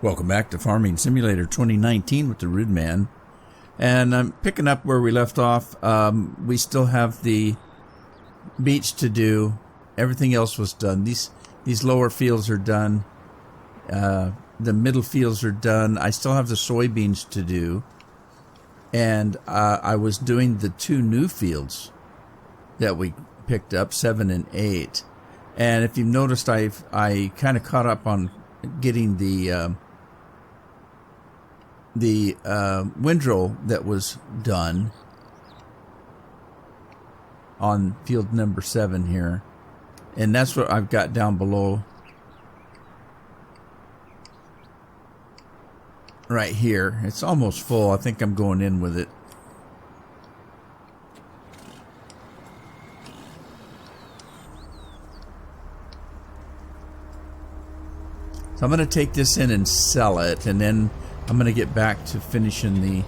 Welcome back to Farming Simulator 2019 with the Rude Man. And I'm picking up where we left off. We still have the beach to do. Everything else was done. These lower fields are done. The middle fields are done. I still have the soybeans to do. And I was doing the two new fields that we picked up, 7 and 8. And if you've noticed, I kind of caught up on getting the windrow that was done on field number 7 here, and that's what I've got down below right here. It's almost full. I think I'm going in with it. So I'm going to take this in and sell it, and then I'm going to get back to finishing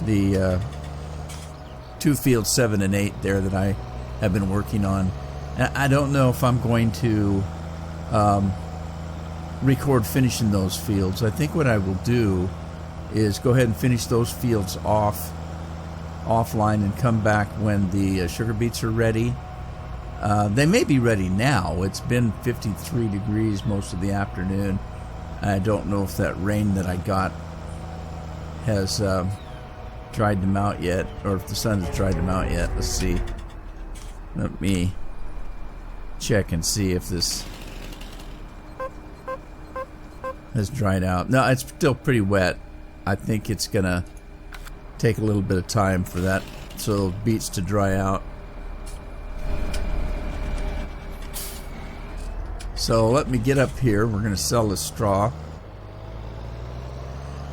the two fields 7 and 8 there that I have been working on. And I don't know if I'm going to record finishing those fields. I think what I will do is go ahead and finish those fields offline and come back when the sugar beets are ready. They may be ready now. It's been 53 degrees most of the afternoon. I don't know if that rain that I got has dried them out yet, or if the sun has dried them out yet. Let's see. Let me check and see if this has dried out. No, it's still pretty wet. I think it's gonna take a little bit of time for that so beets to dry out. So let me get up here. We're going to sell this straw.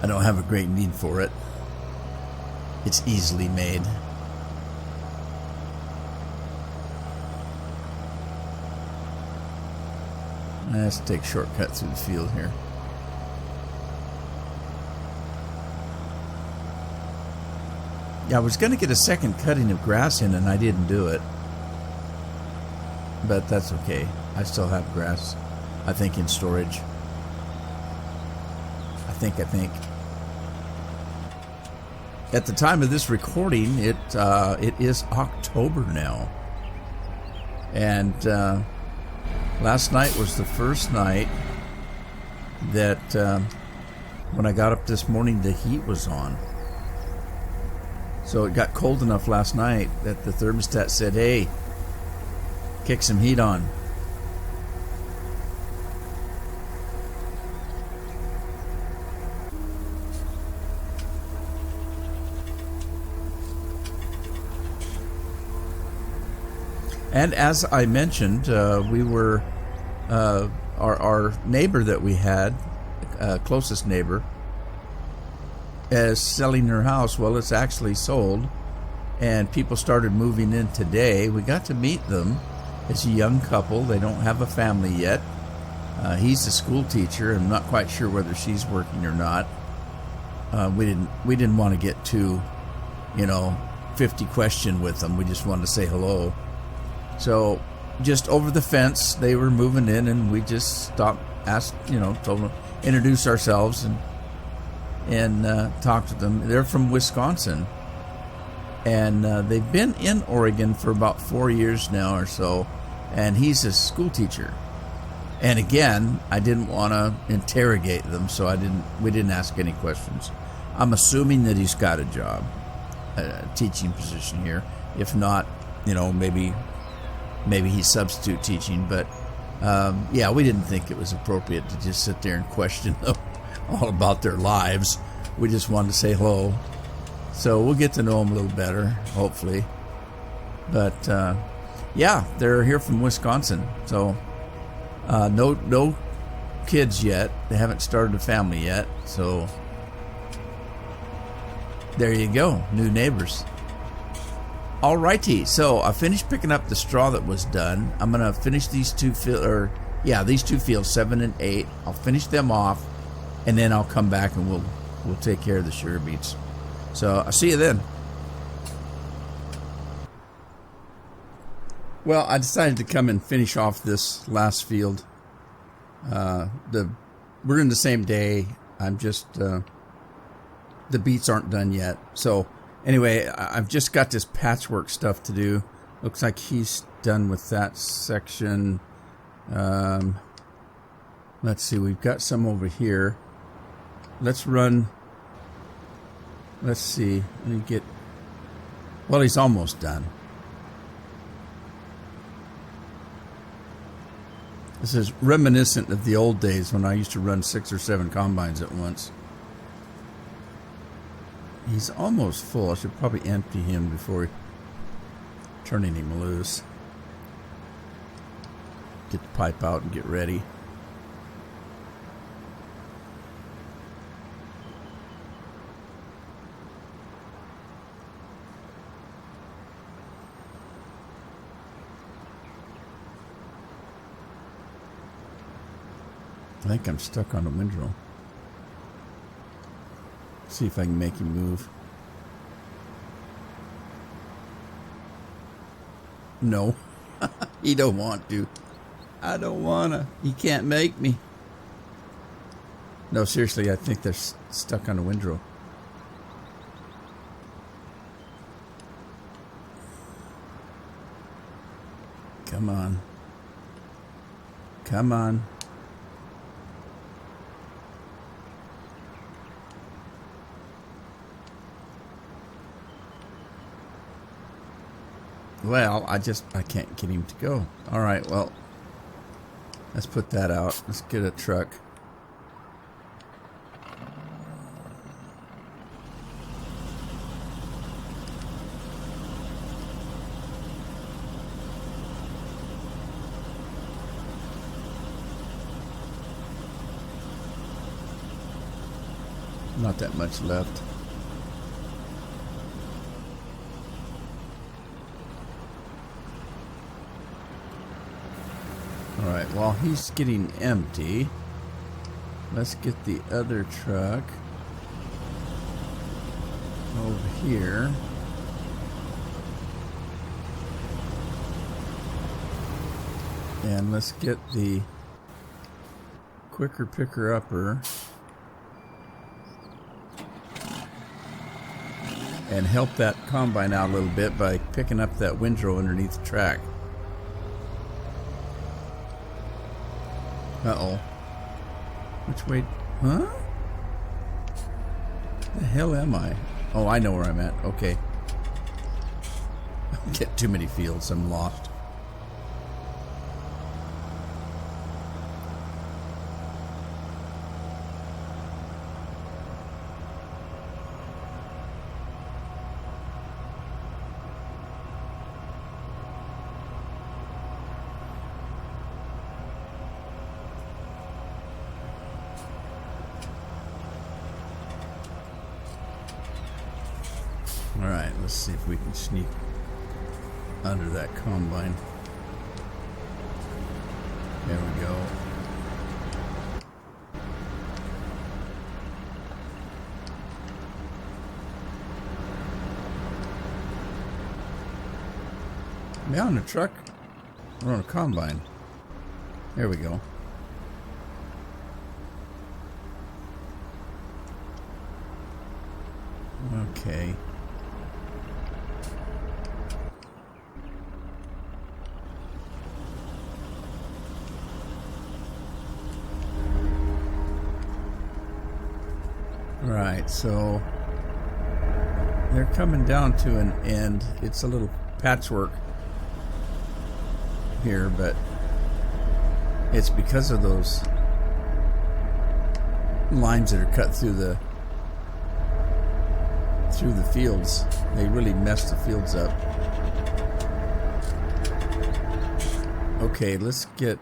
I don't have a great need for it. It's easily made. Let's take a shortcut through the field here. Yeah, I was going to get a second cutting of grass in and I didn't do it. But that's okay. I still have grass, I think, in storage. I think. At the time of this recording, it is October now. And last night was the first night that when I got up this morning, the heat was on. So it got cold enough last night that the thermostat said, hey, kick some heat on. And as I mentioned, we were our neighbor that we had, closest neighbor, is selling her house. Well, it's actually sold, and people started moving in today. We got to meet them. It's a young couple. They don't have a family yet. He's a school teacher. I'm not quite sure whether she's working or not. We didn't want to get too, 50 question with them. We just wanted to say hello. So just over the fence, they were moving in, and we just stopped, asked, told them, introduce ourselves and talk to them. They're from Wisconsin, and they've been in Oregon for about 4 years now or so, and he's a school teacher. And again, I didn't want to interrogate them, so we didn't ask any questions. I'm assuming that he's got a job, a teaching position here. If not, maybe he's substitute teaching, but we didn't think it was appropriate to just sit there and question them all about their lives. We just wanted to say hello. So we'll get to know them a little better, hopefully. But they're here from Wisconsin. So no kids yet. They haven't started a family yet. So there you go, new neighbors. Alrighty, so I finished picking up the straw that was done. I'm gonna finish these two fields, 7 and 8. I'll finish them off, and then I'll come back and we'll take care of the sugar beets. So I'll see you then. Well, I decided to come and finish off this last field. The we're in the same day. I'm just the beets aren't done yet. So anyway, I've just got this patchwork stuff to do. Looks like he's done with that section. Let's see, we've got some over here. Let's run. Let's see. Let me get. Well, he's almost done. This is reminiscent of the old days when I used to run 6 or 7 combines at once. He's almost full. I should probably empty him before turning him loose. Get the pipe out and get ready. I think I'm stuck on a windrow. See if I can make him move. No. He don't want to. I don't wanna. He can't make me. No, seriously, I think they're stuck on a windrow. Come on. Come on. Well, I can't get him to go. All right, well, let's put that out. Let's get a truck. Not that much left. Alright, while he's getting empty, let's get the other truck over here. And let's get the quicker picker-upper and help that combine out a little bit by picking up that windrow underneath the track. Uh-oh. Which way? Huh? The hell am I? Oh, I know where I'm at. Okay. Get too many fields. I'm lost. Alright, let's see if we can sneak under that combine. There we go. Am I on a truck or on a combine? There we go. Okay. Right, so they're coming down to an end. It's a little patchwork here, but it's because of those lines that are cut through the fields. They really mess the fields up. Okay, let's get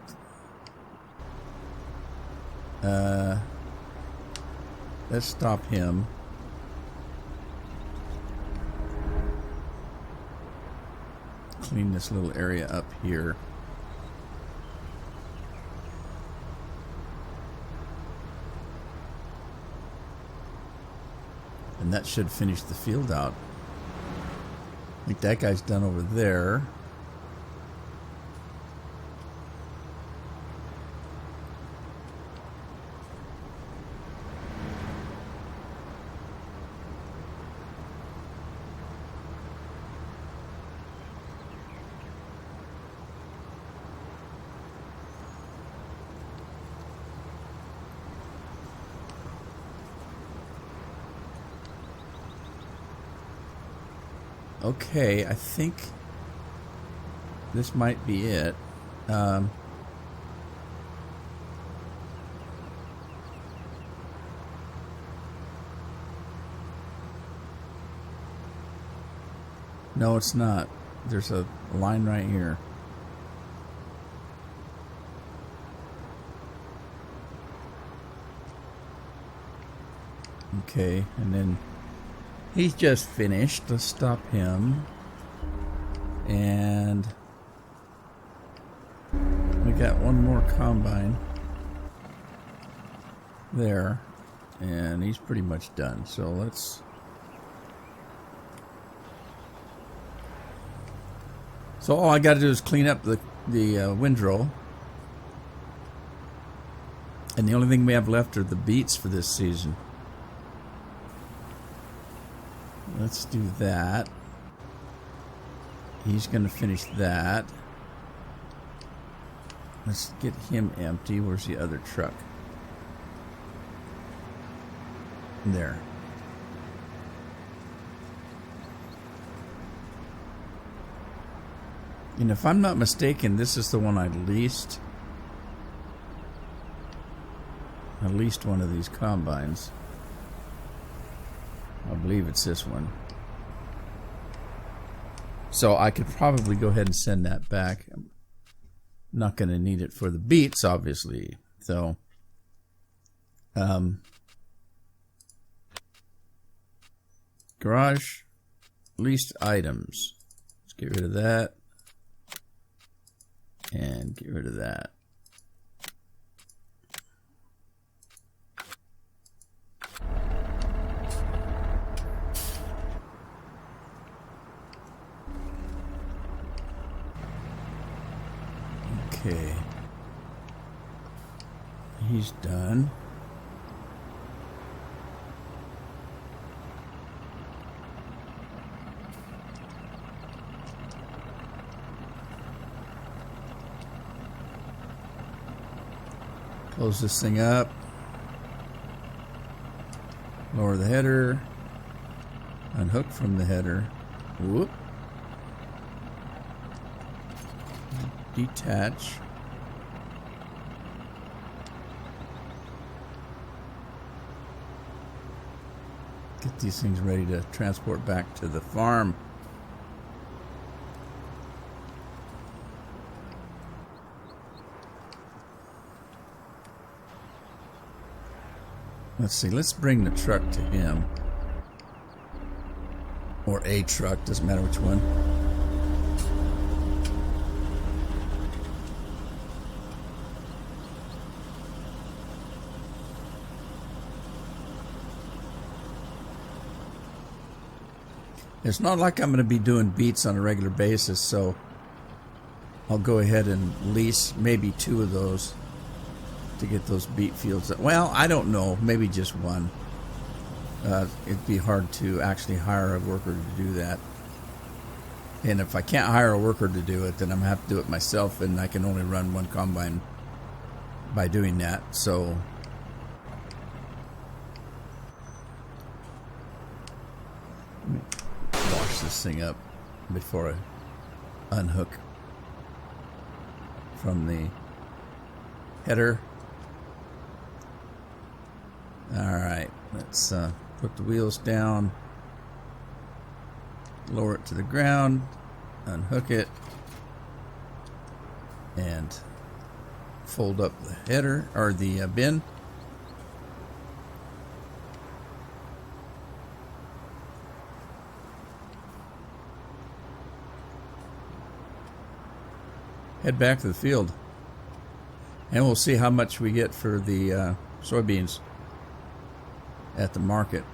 let's stop him. Clean this little area up here. And that should finish the field out. I think that guy's done over there. Okay, I think this might be it. No, it's not. There's a line right here. Okay, and then he's just finished. Let's stop him. And we got one more combine there, and he's pretty much done. So let's... So all I got to do is clean up the windrow. And the only thing we have left are the beets for this season. Let's do that. He's going to finish that. Let's get him empty. Where's the other truck? There. And if I'm not mistaken, this is the one I leased. I leased one of these combines. I believe it's this one. So I could probably go ahead and send that back. I'm not going to need it for the beets, obviously. So, garage leased items. Let's get rid of that. And get rid of that. Okay. He's done. Close this thing up. Lower the header. Unhook from the header. Whoop. Detach. Get these things ready to transport back to the farm. Let's see, let's bring the truck to him. Or a truck, doesn't matter which one. It's not like I'm going to be doing beets on a regular basis, so I'll go ahead and lease maybe 2 of those to get those beet fields. Well, I don't know, maybe just one. It'd be hard to actually hire a worker to do that. And if I can't hire a worker to do it, then I'm going to have to do it myself, and I can only run one combine by doing that. So let me wash this thing up before I unhook from the header. Alright, let's put the wheels down, lower it to the ground, unhook it, and fold up the header, or the bin. Head back to the field, and we'll see how much we get for the soybeans at the market.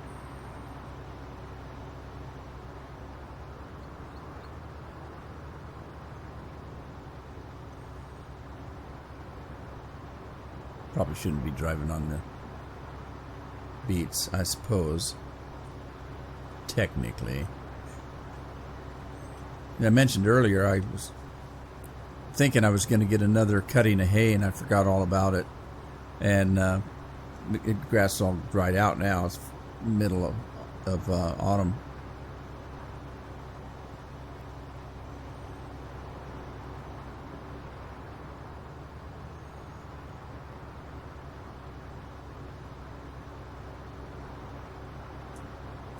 Probably shouldn't be driving on the beets, I suppose, technically. I mentioned earlier I was thinking I was going to get another cutting of hay, and I forgot all about it. And the grass is all dried out now. It's middle of autumn.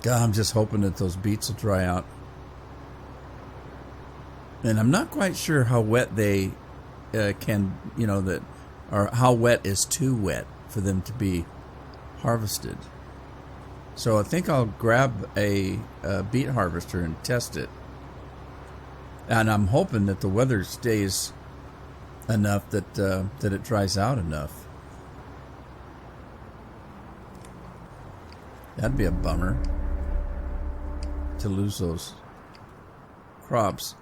God, I'm just hoping that those beets will dry out. And I'm not quite sure how wet they can, or how wet is too wet for them to be harvested. So I think I'll grab a beet harvester and test it. And I'm hoping that the weather stays enough that it dries out enough. That'd be a bummer to lose those crops.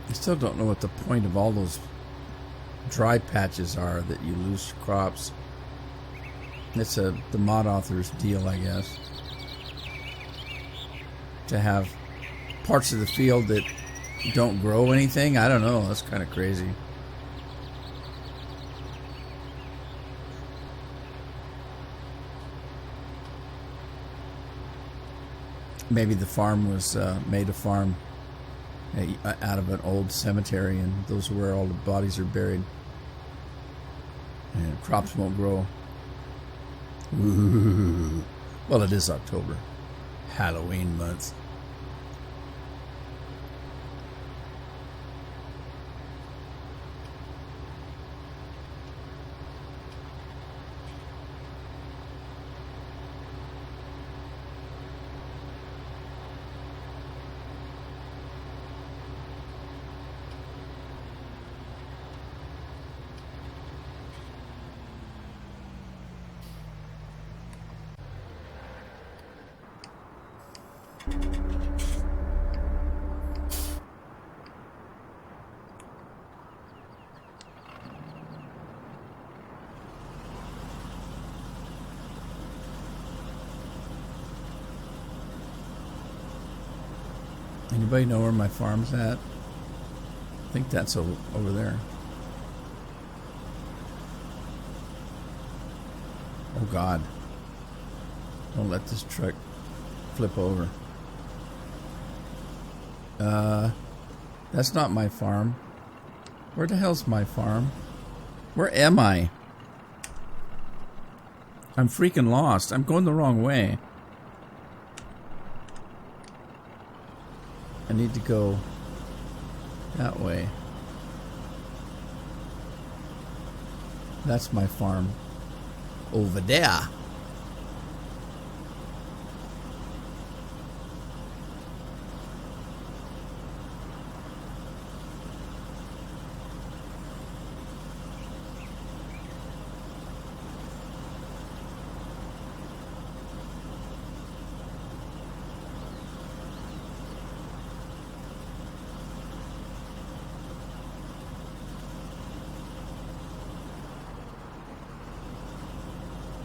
I still don't know what the point of all those dry patches are that you lose crops. It's the mod author's deal, I guess. To have parts of the field that don't grow anything. I don't know. That's kind of crazy. Maybe the farm was made a farm out of an old cemetery, and those are where all the bodies are buried, and crops won't grow. Ooh. Well, it is October, Halloween month. Anybody know where my farm's at? I think that's over there. Oh God. Don't let this truck flip over. That's not my farm. Where the hell's my farm? Where am I? I'm freaking lost. I'm going the wrong way. I need to go that way. That's my farm. Over there.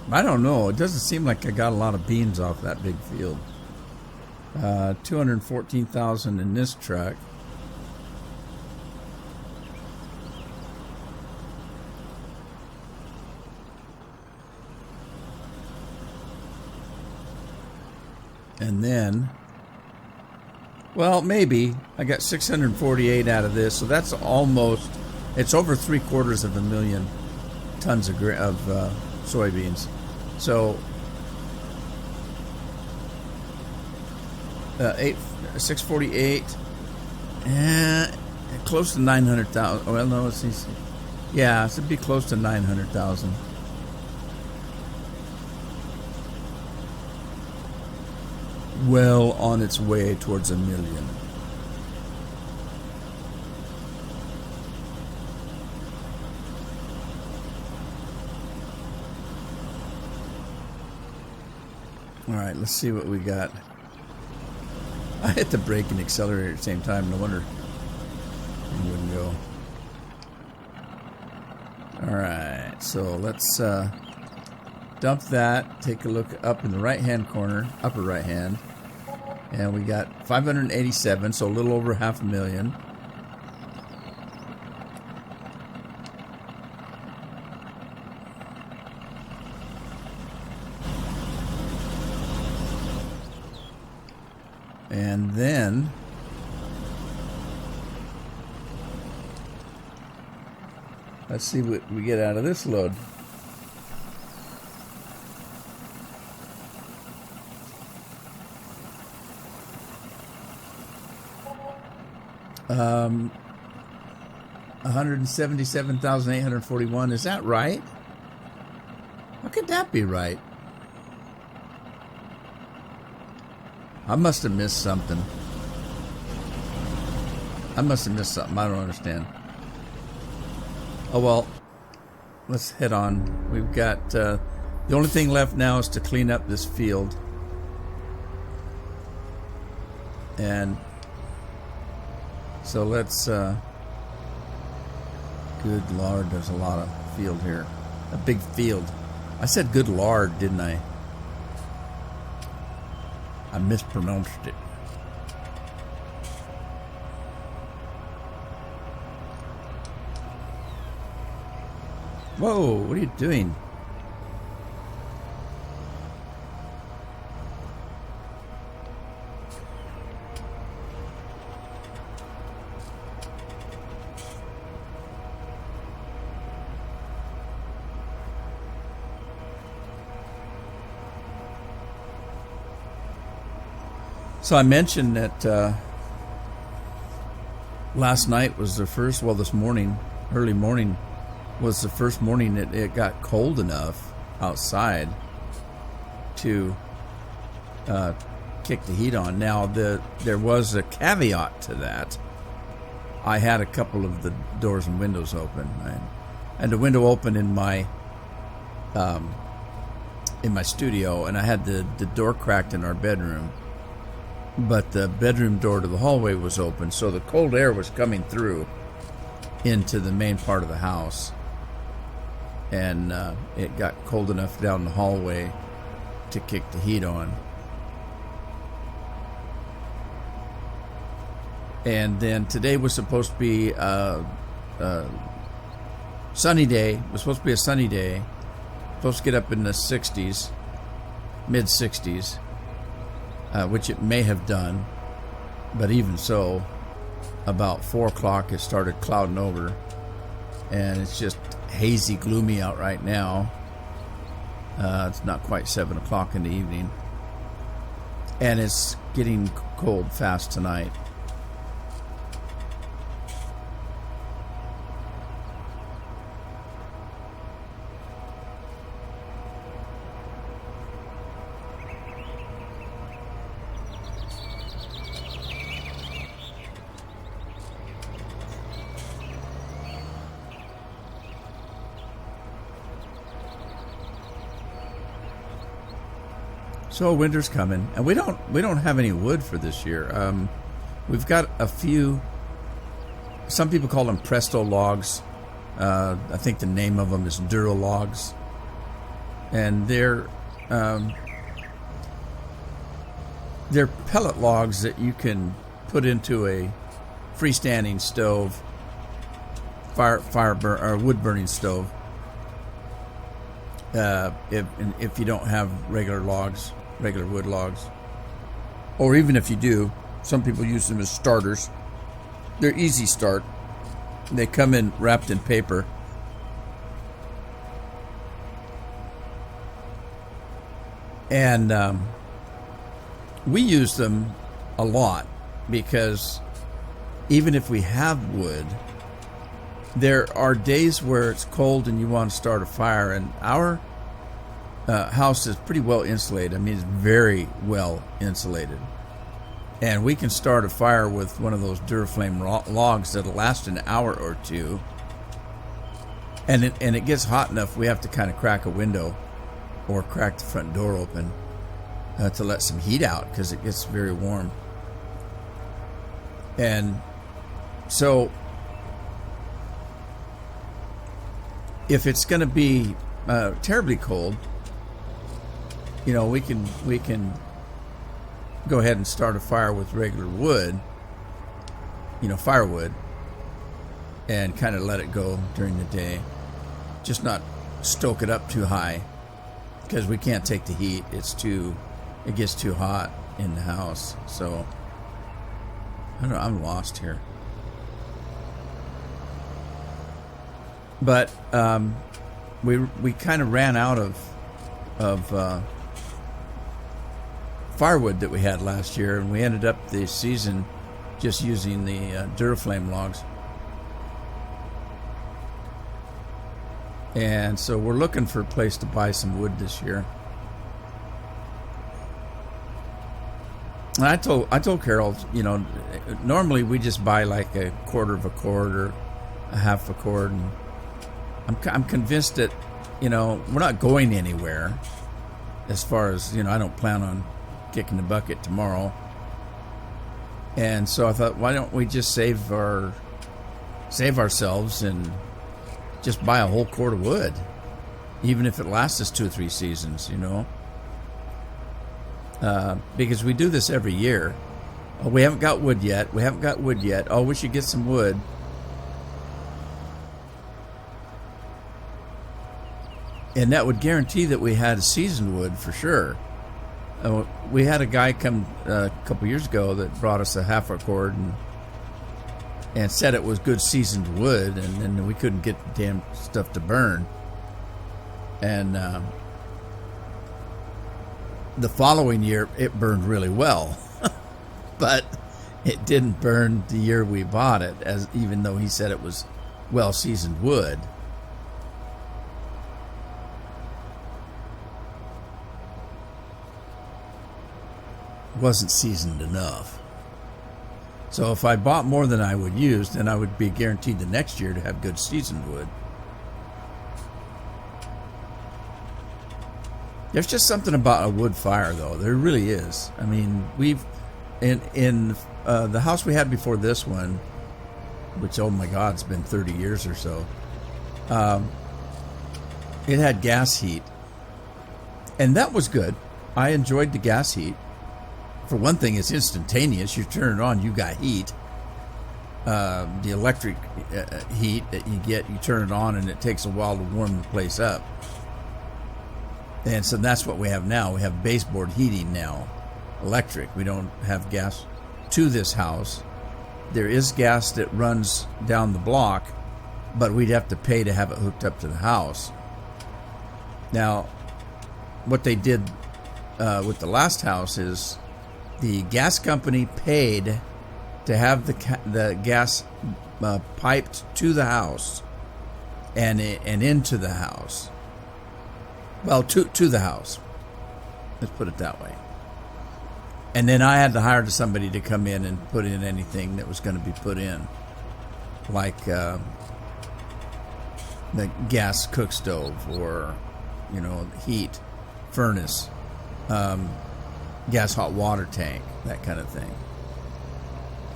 I don't know. It doesn't seem like I got a lot of beans off that big field. 214,000 in this truck. And then, well, maybe I got 648 out of this, so that's almost, it's over 750,000 tons of soybeans. So 648, close to 900,000. Well, no, it's yeah, it'd be close to 900,000. Well, on its way towards 1 million. All right, let's see what we got. I hit the brake and accelerator at the same time. No wonder it wouldn't go. All right, so let's dump that. Take a look up in the right-hand corner, upper right-hand, and we got 587, so a little over 500,000. And then let's see what we get out of this load. Um, 177,841. Is that right? How could that be right? I must have missed something. I don't understand. Oh well, let's head on. We've got the only thing left now is to clean up this field. And so let's good Lord, there's a lot of field here. A big field. I said good Lord, didn't I? I mispronounced it. Whoa, what are you doing? So I mentioned that last night was the first, well, this morning, early morning, was the first morning that it got cold enough outside to kick the heat on. Now, there was a caveat to that. I had a couple of the doors and windows open, and the window open in my studio, and I had the door cracked in our bedroom. But the bedroom door to the hallway was open, so the cold air was coming through into the main part of the house. And it got cold enough down the hallway to kick the heat on. And then today was supposed to be a sunny day. It was supposed to be a sunny day. Supposed to get up in the 60s, mid 60s. Which it may have done, but even so, about 4 o'clock it started clouding over, and it's just hazy, gloomy out right now. It's not quite 7 o'clock in the evening, and it's getting cold fast tonight. So winter's coming, and we don't have any wood for this year. We've got a few. Some people call them Presto logs. I think the name of them is Duro logs, and they're pellet logs that you can put into a freestanding stove, wood burning stove. If you don't have regular wood logs, or even if you do, some people use them as starters. They're easy start. They come in wrapped in paper. And we use them a lot because even if we have wood, there are days where it's cold and you want to start a fire, and our house is pretty well insulated. I mean, it's very well insulated. And we can start a fire with one of those Duraflame logs that'll last an hour or two. And it gets hot enough we have to kind of crack a window or crack the front door open to let some heat out because it gets very warm. And so if it's going to be terribly cold, we can go ahead and start a fire with regular wood, firewood, and kind of let it go during the day. Just not stoke it up too high, because we can't take the heat. It gets too hot in the house. So I don't know, I'm lost here. But we kind of ran out of firewood that we had last year, and we ended up the season just using the Duraflame logs. And so we're looking for a place to buy some wood this year. And I told Carol, normally we just buy like a quarter of a cord or a half a cord, and I'm convinced that we're not going anywhere. As far as I don't plan on kicking the bucket tomorrow. And so I thought, why don't we just save ourselves and just buy a whole cord of wood, even if it lasts us 2 or 3 seasons, because we do this every year. Oh, we haven't got wood yet. Oh, we should get some wood. And that would guarantee that we had seasoned wood for sure. We had a guy come a couple years ago that brought us a half a cord and said it was good seasoned wood, and then we couldn't get the damn stuff to burn. And the following year, it burned really well. But it didn't burn the year we bought it, even though he said it was well seasoned wood. Wasn't seasoned enough. So if I bought more than I would use, then I would be guaranteed the next year to have good seasoned wood. There's just something about a wood fire, though. There really is. I mean, we've in the house we had before this one, which, oh my God, it's been 30 years or so. It had gas heat, and that was good. I enjoyed the gas heat. For one thing, it's instantaneous. You turn it on, you got heat. The electric heat that you get, you turn it on, and it takes a while to warm the place up. And so that's what we have now. We have baseboard heating now, electric. We don't have gas to this house. There is gas that runs down the block, but we'd have to pay to have it hooked up to the house. Now, what they did with the last house is the gas company paid to have the gas piped to the house and into the house. Well, to the house. Let's put it that way. And then I had to hire somebody to come in and put in anything that was going to be put in, like the gas cook stove or heat furnace. Gas hot water tank, that kind of thing.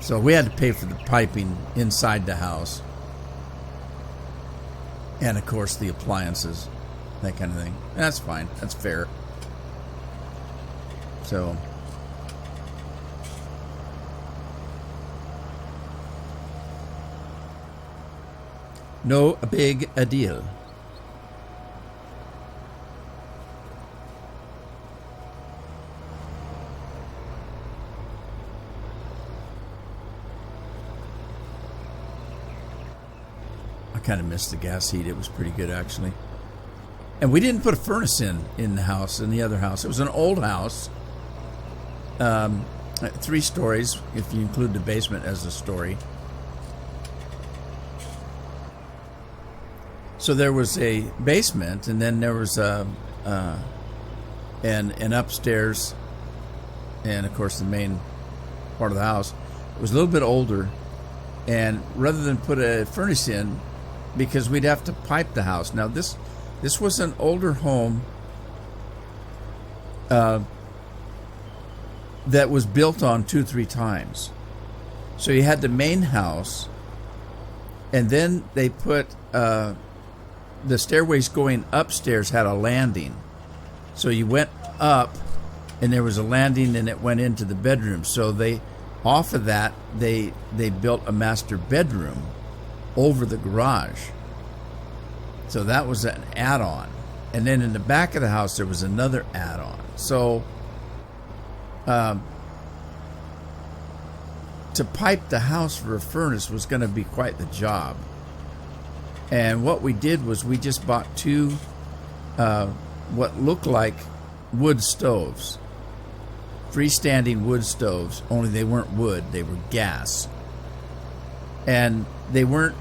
So we had to pay for the piping inside the house. And of course the appliances, that kind of thing. And that's fine. That's fair. So no big a deal. Kind of missed the gas heat. It was pretty good, actually. And we didn't put a furnace in the house, in the other house. It was an old house, 3 stories if you include the basement as a story. So there was a basement, and then there was an upstairs, and of course the main part of the house. It was a little bit older, and rather than put a furnace in, because we'd have to pipe the house. Now this was an older home that was built on 2-3 times. So you had the main house, and then they put the stairways going upstairs had a landing. So you went up and there was a landing and it went into the bedroom. So off of that, they built a master bedroom over the garage. So that was an add-on. And then in the back of the house, there was another add-on. So to pipe the house for a furnace was going to be quite the job. And what we did was we just bought two what looked like wood stoves, freestanding wood stoves, only they weren't wood, they were gas. And they weren't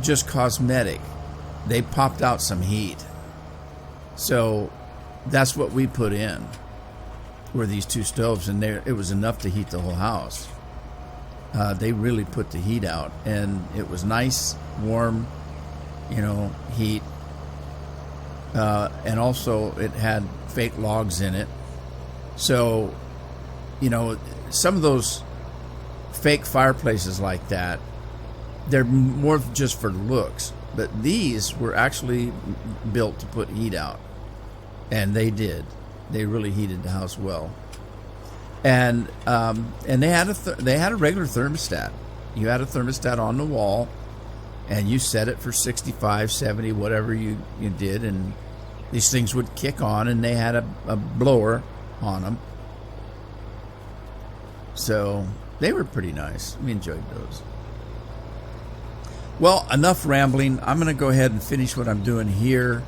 just cosmetic. They popped out some heat. So that's what we put in, were these two stoves, and it was enough to heat the whole house. They really put the heat out, and it was nice, warm, heat. And also it had fake logs in it. So, some of those fake fireplaces like that, they're more just for looks. But these were actually built to put heat out. And they did. They really heated the house well. And they had a regular thermostat. You had a thermostat on the wall, and you set it for 65, 70, whatever you did, and these things would kick on, and they had a blower on them. So they were pretty nice. We enjoyed those. Well, enough rambling. I'm going to go ahead and finish what I'm doing here.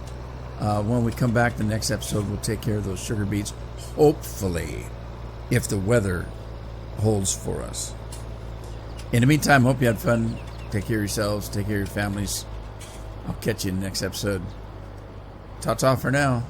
When we come back the next episode, we'll take care of those sugar beets, hopefully, if the weather holds for us. In the meantime, hope you had fun. Take care of yourselves. Take care of your families. I'll catch you in the next episode. Ta-ta for now.